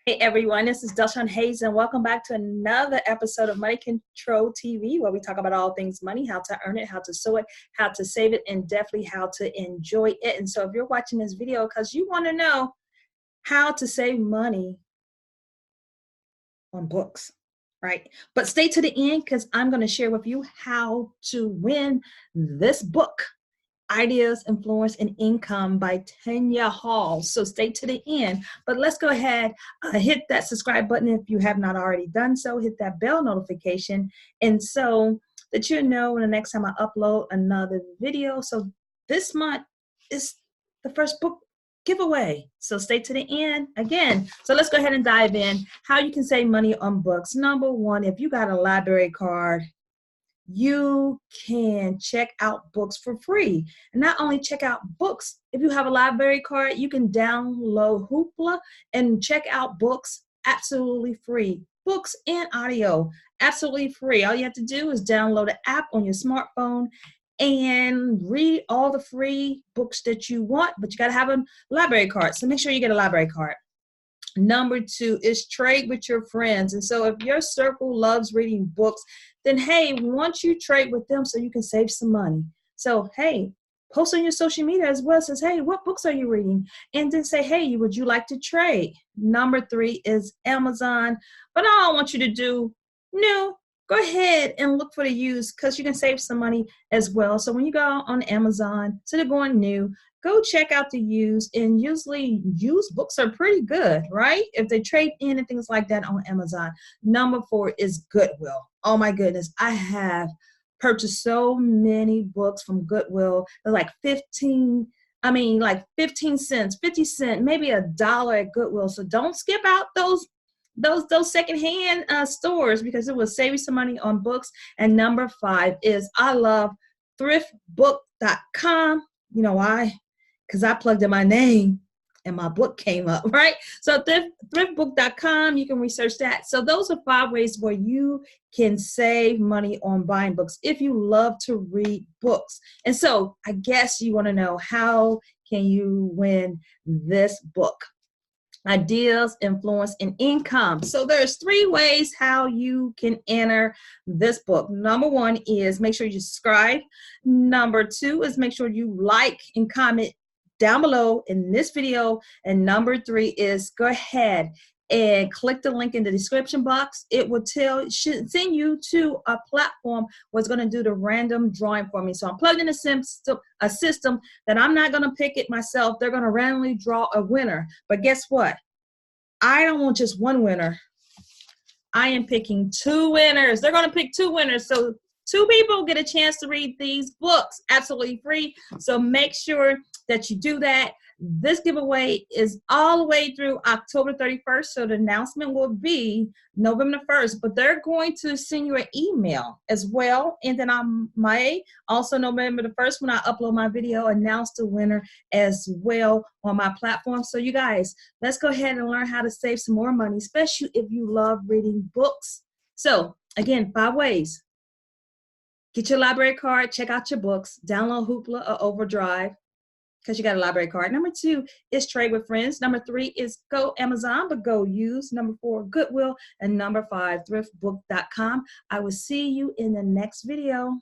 Hey everyone, this is Shawn Hayes and welcome back to another episode of Money Control TV, where we talk about all things money, how to earn it, how to sow it, how to save it, and definitely how to enjoy it. And so if you're watching this video because you want to know how to save money on books, right? But stay to the end because I'm going to share with you how to win this book, Ideas, Influence, and Income by Tanya Hall. So stay to the end. But let's go ahead, hit that subscribe button if you have not already done so. Hit that bell notification, and so that you know when the next time I upload another video. So this month is the first book giveaway. So stay to the end again. So let's go ahead and dive in. How you can save money on books. Number one, if you got a library card, you can check out books for free. And not only check out books, if you have a library card, you can download Hoopla and check out books absolutely free. Books and audio, absolutely free. All you have to do is download the app on your smartphone and read all the free books that you want, but you got to have a library card. So make sure you get a library card. Number two is trade with your friends. And so if your circle loves reading books, then hey, once you trade with them so you can save some money. So hey, post on your social media as well. Says, hey, what books are you reading? And then say, hey, would you like to trade? Number three is Amazon. But all I want you to do, no, go ahead and look for the used because you can save some money as well. So when you go on Amazon, instead of going new, go check out the used, and usually used books are pretty good, right? If they trade in and things like that on Amazon. Number four is Goodwill. Oh my goodness, I have purchased so many books from Goodwill. They're like 15 cents, 50 cents, maybe $1 at Goodwill. So don't skip out those secondhand stores because it will save you some money on books. And number five is I love thriftbook.com. You know why? Because I plugged in my name and my book came up, right? So thriftbook.com, you can research that. So those are 5 ways where you can save money on buying books if you love to read books. And so I guess you want to know, how can you win this book? Ideas, Influence, and Income. So there's 3 ways how you can enter this book. Number one is make sure you subscribe. Number 2 is make sure you like and comment down below in this video. And number 3 is go ahead and click the link in the description box. It will should send you to a platform where it's going to do the random drawing for me. So I'm plugged in a system that I'm not going to pick it myself. They're going to randomly draw a winner. But guess what? I don't want just one winner. I am picking 2 winners. They're going to pick 2 winners. So 2 people get a chance to read these books absolutely free. So make sure that you do that. This giveaway is all the way through October 31st. So the announcement will be November 1st, but they're going to send you an email as well. And then I might also November 1st, when I upload my video, announce the winner as well on my platform. So you guys, let's go ahead and learn how to save some more money, especially if you love reading books. So again, 5 ways. Get your library card, check out your books, download Hoopla or Overdrive, because you got a library card. Number 2 is trade with friends. Number 3 is go Amazon, but go used. Number 4, Goodwill. And number 5, thriftbook.com. I will see you in the next video.